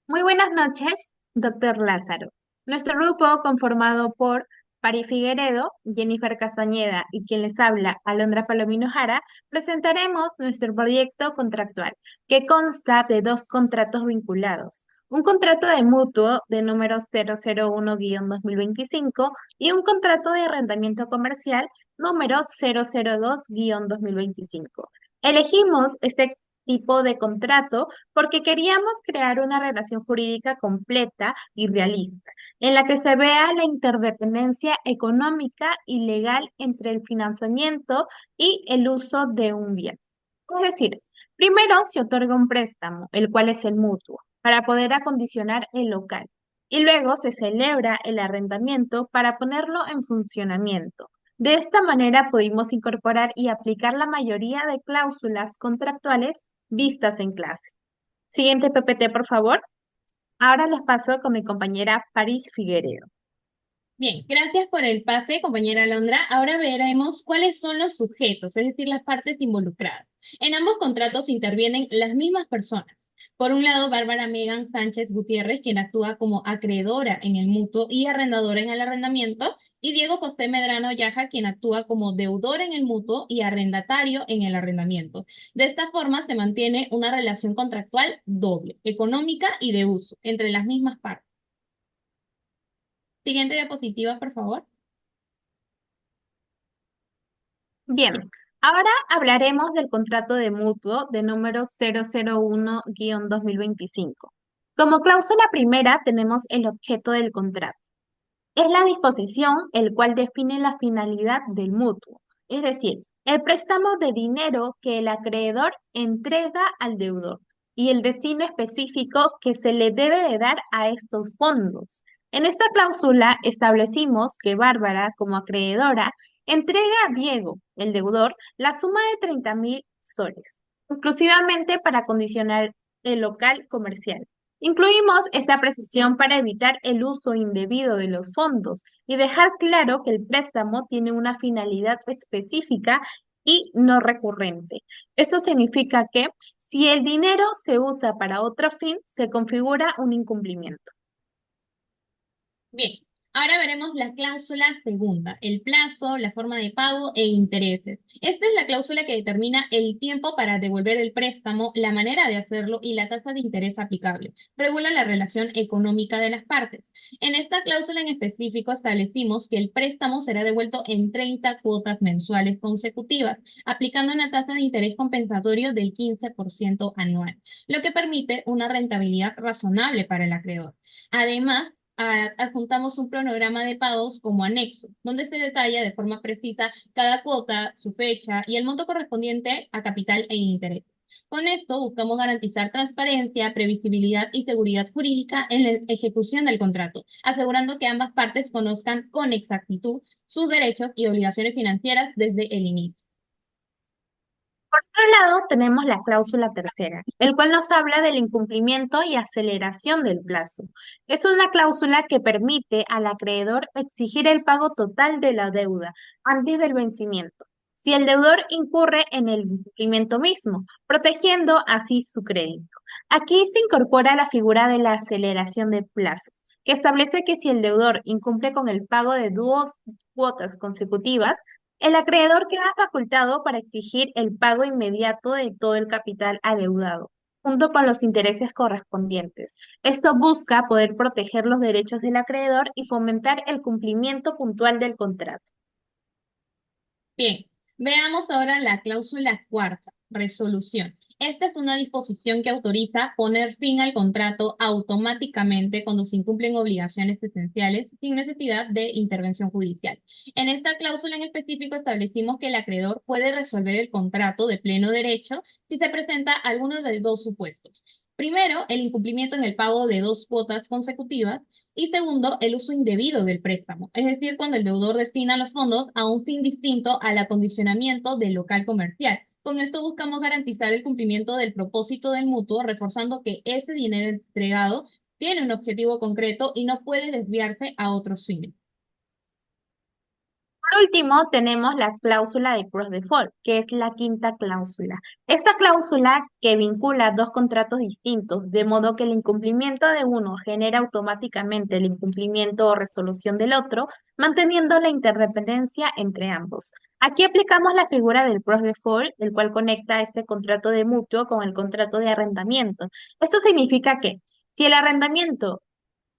Muy buenas noches, doctor Lázaro. Nuestro grupo, conformado por Pari Figueredo, Jennifer Castañeda y quien les habla, Alondra Palomino Jara, presentaremos nuestro proyecto contractual, que consta de dos contratos vinculados. Un contrato de mutuo de número 001-2025 y un contrato de arrendamiento comercial número 002-2025. Elegimos este tipo de contrato porque queríamos crear una relación jurídica completa y realista, en la que se vea la interdependencia económica y legal entre el financiamiento y el uso de un bien. Es decir, primero se otorga un préstamo, el cual es el mutuo, para poder acondicionar el local, y luego se celebra el arrendamiento para ponerlo en funcionamiento. De esta manera pudimos incorporar y aplicar la mayoría de cláusulas contractuales vistas en clase. Siguiente PPT, por favor. Ahora les paso con mi compañera Paris Figueredo. Bien, gracias por el pase, compañera Alondra. Ahora veremos cuáles son los sujetos, es decir, las partes involucradas. En ambos contratos intervienen las mismas personas. Por un lado, Bárbara Megan Sánchez Gutiérrez, quien actúa como acreedora en el mutuo y arrendadora en el arrendamiento, y Diego José Medrano Yaja, quien actúa como deudor en el mutuo y arrendatario en el arrendamiento. De esta forma se mantiene una relación contractual doble, económica y de uso, entre las mismas partes. Siguiente diapositiva, por favor. Bien, ahora hablaremos del contrato de mutuo de número 001-2025. Como cláusula primera tenemos el objeto del contrato. Es la disposición el cual define la finalidad del mutuo, es decir, el préstamo de dinero que el acreedor entrega al deudor y el destino específico que se le debe de dar a estos fondos. En esta cláusula establecimos que Bárbara, como acreedora, entrega a Diego, el deudor, la suma de 30.000 soles, exclusivamente para condicionar el local comercial. Incluimos esta precisión para evitar el uso indebido de los fondos y dejar claro que el préstamo tiene una finalidad específica y no recurrente. Esto significa que si el dinero se usa para otro fin, se configura un incumplimiento. Bien, ahora veremos la cláusula segunda, el plazo, la forma de pago e intereses. Esta es la cláusula que determina el tiempo para devolver el préstamo, la manera de hacerlo y la tasa de interés aplicable. Regula la relación económica de las partes. En esta cláusula en específico establecimos que el préstamo será devuelto en 30 cuotas mensuales consecutivas, aplicando una tasa de interés compensatorio del 15% anual, lo que permite una rentabilidad razonable para el acreedor. Además, adjuntamos un cronograma de pagos como anexo, donde se detalla de forma precisa cada cuota, su fecha y el monto correspondiente a capital e interés. Con esto buscamos garantizar transparencia, previsibilidad y seguridad jurídica en la ejecución del contrato, asegurando que ambas partes conozcan con exactitud sus derechos y obligaciones financieras desde el inicio. Por otro lado, tenemos la cláusula tercera, el cual nos habla del incumplimiento y aceleración del plazo. Es una cláusula que permite al acreedor exigir el pago total de la deuda antes del vencimiento, si el deudor incurre en el incumplimiento mismo, protegiendo así su crédito. Aquí se incorpora la figura de la aceleración de plazos, que establece que si el deudor incumple con el pago de dos cuotas consecutivas, el acreedor queda facultado para exigir el pago inmediato de todo el capital adeudado, junto con los intereses correspondientes. Esto busca poder proteger los derechos del acreedor y fomentar el cumplimiento puntual del contrato. Bien, veamos ahora la cláusula cuarta, resolución. Esta es una disposición que autoriza poner fin al contrato automáticamente cuando se incumplen obligaciones esenciales sin necesidad de intervención judicial. En esta cláusula en específico establecimos que el acreedor puede resolver el contrato de pleno derecho si se presenta alguno de dos supuestos. Primero, el incumplimiento en el pago de dos cuotas consecutivas y segundo, el uso indebido del préstamo, es decir, cuando el deudor destina los fondos a un fin distinto al acondicionamiento del local comercial. Con esto buscamos garantizar el cumplimiento del propósito del mutuo, reforzando que ese dinero entregado tiene un objetivo concreto y no puede desviarse a otros fines. último, tenemos la cláusula de cross default, que es la quinta cláusula. Esta cláusula que vincula dos contratos distintos, de modo que el incumplimiento de uno genera automáticamente el incumplimiento o resolución del otro, manteniendo la interdependencia entre ambos. Aquí aplicamos la figura del cross default, el cual conecta este contrato de mutuo con el contrato de arrendamiento. Esto significa que si el arrendamiento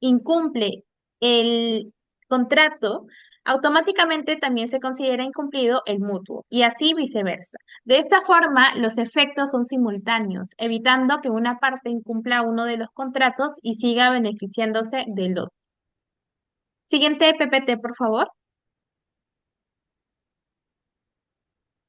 incumple el contrato, automáticamente también se considera incumplido el mutuo y así viceversa. De esta forma, los efectos son simultáneos, evitando que una parte incumpla uno de los contratos y siga beneficiándose del otro. Siguiente PPT, por favor.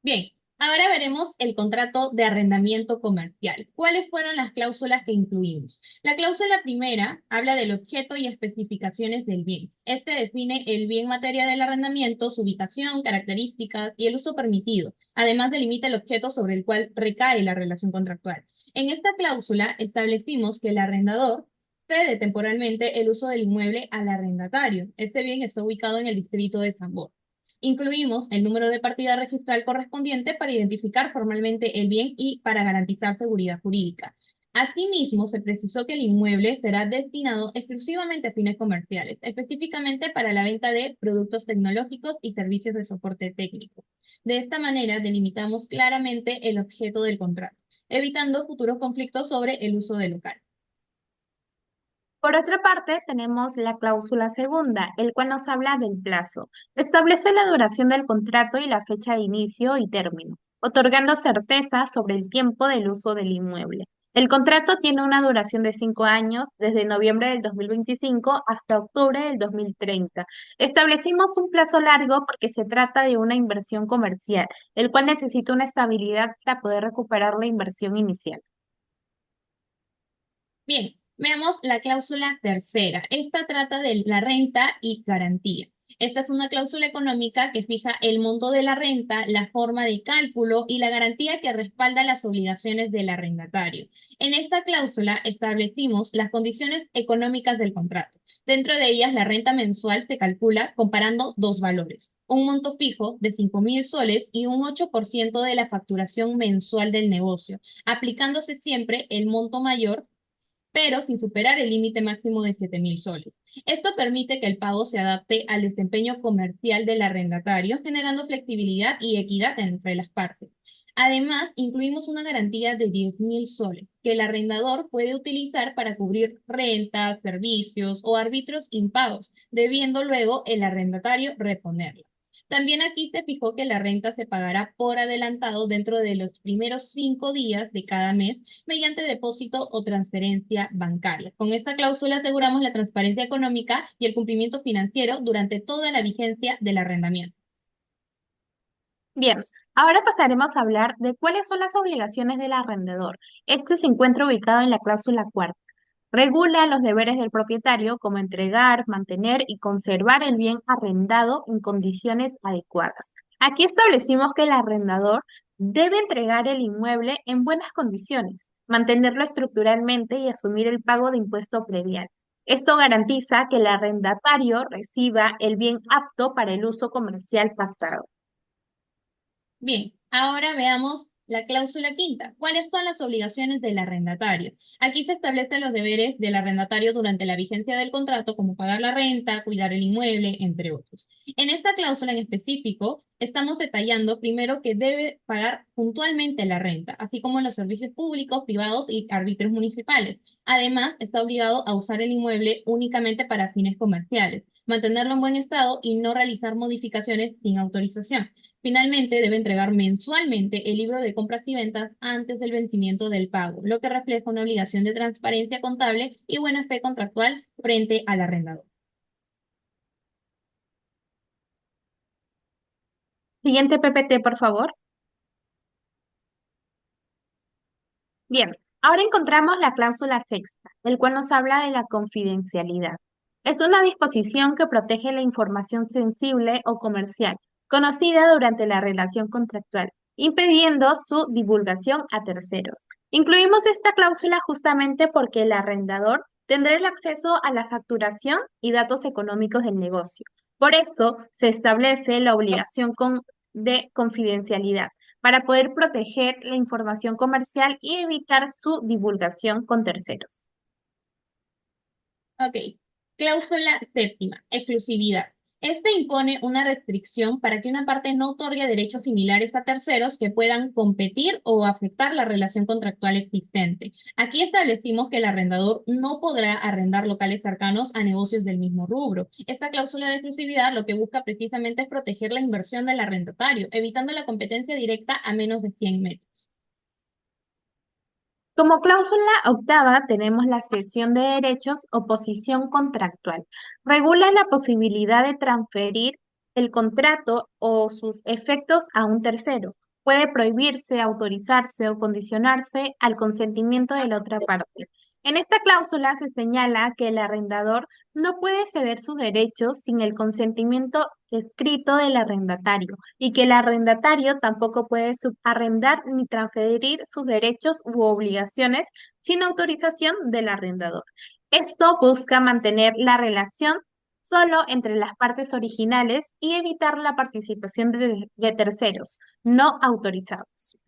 Bien, ahora veremos el contrato de arrendamiento comercial. ¿Cuáles fueron las cláusulas que incluimos? La cláusula primera habla del objeto y especificaciones del bien. Este define el bien materia del arrendamiento, su ubicación, características y el uso permitido. Además, delimita el objeto sobre el cual recae la relación contractual. En esta cláusula establecimos que el arrendador cede temporalmente el uso del inmueble al arrendatario. Este bien está ubicado en el distrito de Zambor. Incluimos el número de partida registral correspondiente para identificar formalmente el bien y para garantizar seguridad jurídica. Asimismo, se precisó que el inmueble será destinado exclusivamente a fines comerciales, específicamente para la venta de productos tecnológicos y servicios de soporte técnico. De esta manera, delimitamos claramente el objeto del contrato, evitando futuros conflictos sobre el uso del local. Por otra parte, tenemos la cláusula segunda, el cual nos habla del plazo. Establece la duración del contrato y la fecha de inicio y término, otorgando certeza sobre el tiempo del uso del inmueble. El contrato tiene una duración de 5 años, desde noviembre del 2025 hasta octubre del 2030. Establecimos un plazo largo porque se trata de una inversión comercial, el cual necesita una estabilidad para poder recuperar la inversión inicial. Bien, veamos la cláusula tercera. Esta trata de la renta y garantía. Esta es una cláusula económica que fija el monto de la renta, la forma de cálculo y la garantía que respalda las obligaciones del arrendatario. En esta cláusula establecimos las condiciones económicas del contrato. Dentro de ellas, la renta mensual se calcula comparando dos valores, un monto fijo de 5.000 soles y un 8% de la facturación mensual del negocio, aplicándose siempre el monto mayor pero sin superar el límite máximo de 7.000 soles. Esto permite que el pago se adapte al desempeño comercial del arrendatario, generando flexibilidad y equidad entre las partes. Además, incluimos una garantía de 10.000 soles que el arrendador puede utilizar para cubrir rentas, servicios o árbitros impagos, debiendo luego el arrendatario reponerla. También aquí se fijó que la renta se pagará por adelantado dentro de los primeros 5 días de cada mes mediante depósito o transferencia bancaria. Con esta cláusula aseguramos la transparencia económica y el cumplimiento financiero durante toda la vigencia del arrendamiento. Bien, ahora pasaremos a hablar de cuáles son las obligaciones del arrendador. Este se encuentra ubicado en la cláusula cuarta. Regula los deberes del propietario como entregar, mantener y conservar el bien arrendado en condiciones adecuadas. Aquí establecimos que el arrendador debe entregar el inmueble en buenas condiciones, mantenerlo estructuralmente y asumir el pago de impuesto predial. Esto garantiza que el arrendatario reciba el bien apto para el uso comercial pactado. Bien, ahora veamos la cláusula quinta. ¿Cuáles son las obligaciones del arrendatario? Aquí se establecen los deberes del arrendatario durante la vigencia del contrato, como pagar la renta, cuidar el inmueble, entre otros. En esta cláusula en específico, estamos detallando primero que debe pagar puntualmente la renta, así como los servicios públicos, privados y arbitrios municipales. Además, está obligado a usar el inmueble únicamente para fines comerciales, mantenerlo en buen estado y no realizar modificaciones sin autorización. Finalmente, debe entregar mensualmente el libro de compras y ventas antes del vencimiento del pago, lo que refleja una obligación de transparencia contable y buena fe contractual frente al arrendador. Siguiente PPT, por favor. Bien, ahora encontramos la cláusula sexta, el cual nos habla de la confidencialidad. Es una disposición que protege la información sensible o comercial, conocida durante la relación contractual, impidiendo su divulgación a terceros. Incluimos esta cláusula justamente porque el arrendador tendrá el acceso a la facturación y datos económicos del negocio, Por eso se establece la obligación de confidencialidad para poder proteger la información comercial y evitar su divulgación con terceros. Ok. Cláusula séptima, exclusividad. Este impone una restricción para que una parte no otorgue derechos similares a terceros que puedan competir o afectar la relación contractual existente. Aquí establecimos que el arrendador no podrá arrendar locales cercanos a negocios del mismo rubro. Esta cláusula de exclusividad lo que busca precisamente es proteger la inversión del arrendatario, evitando la competencia directa a menos de 100 metros. Como cláusula octava tenemos la cesión de derechos o posición contractual. Regula la posibilidad de transferir el contrato o sus efectos a un tercero. Puede prohibirse, autorizarse o condicionarse al consentimiento de la otra parte. En esta cláusula se señala que el arrendador no puede ceder sus derechos sin el consentimiento escrito del arrendatario y que el arrendatario tampoco puede subarrendar ni transferir sus derechos u obligaciones sin autorización del arrendador. Esto busca mantener la relación solo entre las partes originales y evitar la participación de terceros no autorizados.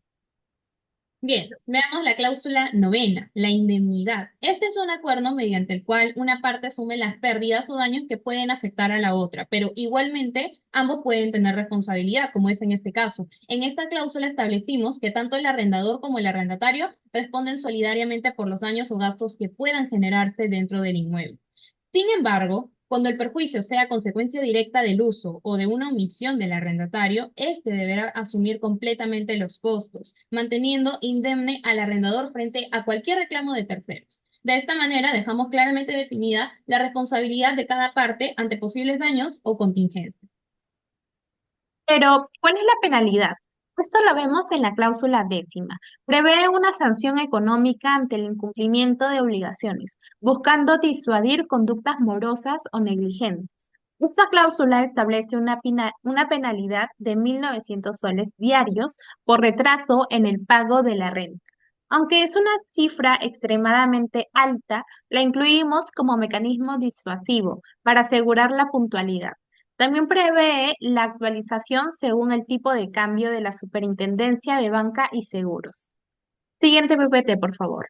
Bien, veamos la cláusula novena, la indemnidad. Este es un acuerdo mediante el cual una parte asume las pérdidas o daños que pueden afectar a la otra, pero igualmente ambos pueden tener responsabilidad, como es en este caso. En esta cláusula establecimos que tanto el arrendador como el arrendatario responden solidariamente por los daños o gastos que puedan generarse dentro del inmueble. Sin embargo, cuando el perjuicio sea consecuencia directa del uso o de una omisión del arrendatario, éste deberá asumir completamente los costos, manteniendo indemne al arrendador frente a cualquier reclamo de terceros. De esta manera, dejamos claramente definida la responsabilidad de cada parte ante posibles daños o contingencias. Pero, ¿cuál es la penalidad? Esto lo vemos en la cláusula décima. Prevé una sanción económica ante el incumplimiento de obligaciones, buscando disuadir conductas morosas o negligentes. Esta cláusula establece una penalidad de 1.900 soles diarios por retraso en el pago de la renta. Aunque es una cifra extremadamente alta, la incluimos como mecanismo disuasivo para asegurar la puntualidad. También prevé la actualización según el tipo de cambio de la Superintendencia de Banca y Seguros. Siguiente PPT, por favor.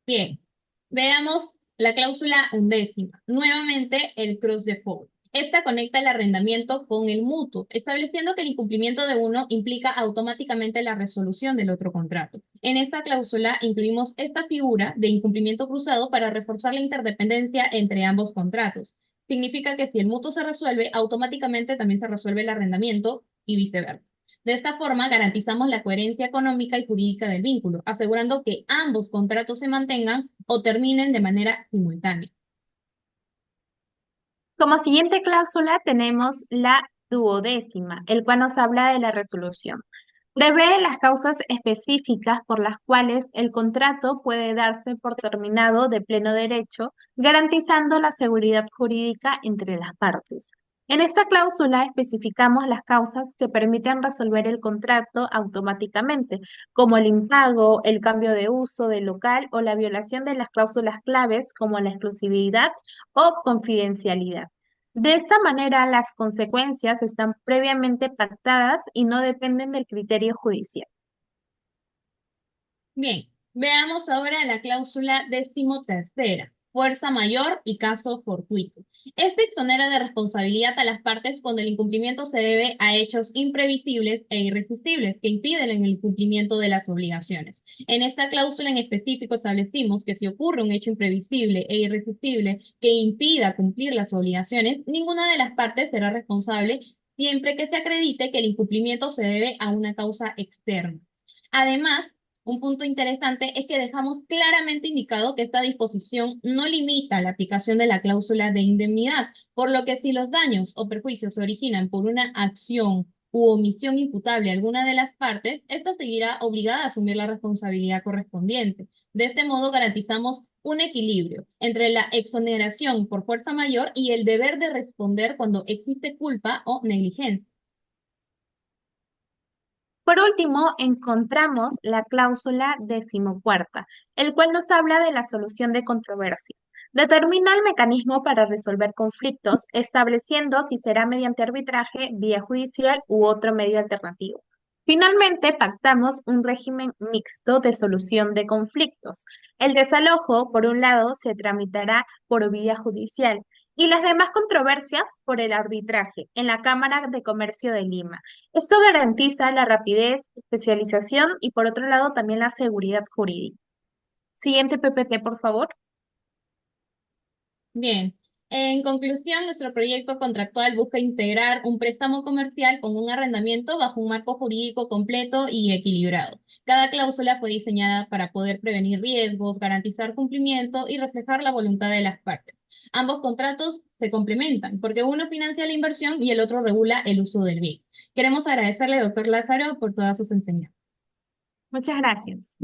Bien, veamos la cláusula undécima. Nuevamente, el cross default. Esta conecta el arrendamiento con el mutuo, estableciendo que el incumplimiento de uno implica automáticamente la resolución del otro contrato. En esta cláusula incluimos esta figura de incumplimiento cruzado para reforzar la interdependencia entre ambos contratos. Significa que si el mutuo se resuelve, automáticamente también se resuelve el arrendamiento y viceversa. De esta forma, garantizamos la coherencia económica y jurídica del vínculo, asegurando que ambos contratos se mantengan o terminen de manera simultánea. Como siguiente cláusula tenemos la duodécima, el cual nos habla de la resolución. Prevé las causas específicas por las cuales el contrato puede darse por terminado de pleno derecho, garantizando la seguridad jurídica entre las partes. En esta cláusula especificamos las causas que permiten resolver el contrato automáticamente, como el impago, el cambio de uso del local o la violación de las cláusulas claves como la exclusividad o confidencialidad. De esta manera, las consecuencias están previamente pactadas y no dependen del criterio judicial. Bien, veamos ahora la cláusula decimotercera, fuerza mayor y caso fortuito. Este exonera de responsabilidad a las partes cuando el incumplimiento se debe a hechos imprevisibles e irresistibles que impiden el cumplimiento de las obligaciones. En esta cláusula en específico establecimos que si ocurre un hecho imprevisible e irresistible que impida cumplir las obligaciones, ninguna de las partes será responsable siempre que se acredite que el incumplimiento se debe a una causa externa. Además, un punto interesante es que dejamos claramente indicado que esta disposición no limita la aplicación de la cláusula de indemnidad, por lo que si los daños o perjuicios se originan por una acción u omisión imputable a alguna de las partes, ésta seguirá obligada a asumir la responsabilidad correspondiente. De este modo garantizamos un equilibrio entre la exoneración por fuerza mayor y el deber de responder cuando existe culpa o negligencia. Por último, encontramos la cláusula decimocuarta, el cual nos habla de la solución de controversia. Determina el mecanismo para resolver conflictos, estableciendo si será mediante arbitraje, vía judicial u otro medio alternativo. Finalmente, pactamos un régimen mixto de solución de conflictos. El desalojo, por un lado, se tramitará por vía judicial y las demás controversias por el arbitraje en la Cámara de Comercio de Lima. Esto garantiza la rapidez, especialización y, por otro lado, también la seguridad jurídica. Siguiente PPT, por favor. Bien, en conclusión, nuestro proyecto contractual busca integrar un préstamo comercial con un arrendamiento bajo un marco jurídico completo y equilibrado. Cada cláusula fue diseñada para poder prevenir riesgos, garantizar cumplimiento y reflejar la voluntad de las partes. Ambos contratos se complementan porque uno financia la inversión y el otro regula el uso del bien. Queremos agradecerle, doctor Lázaro, por todas sus enseñanzas. Muchas gracias.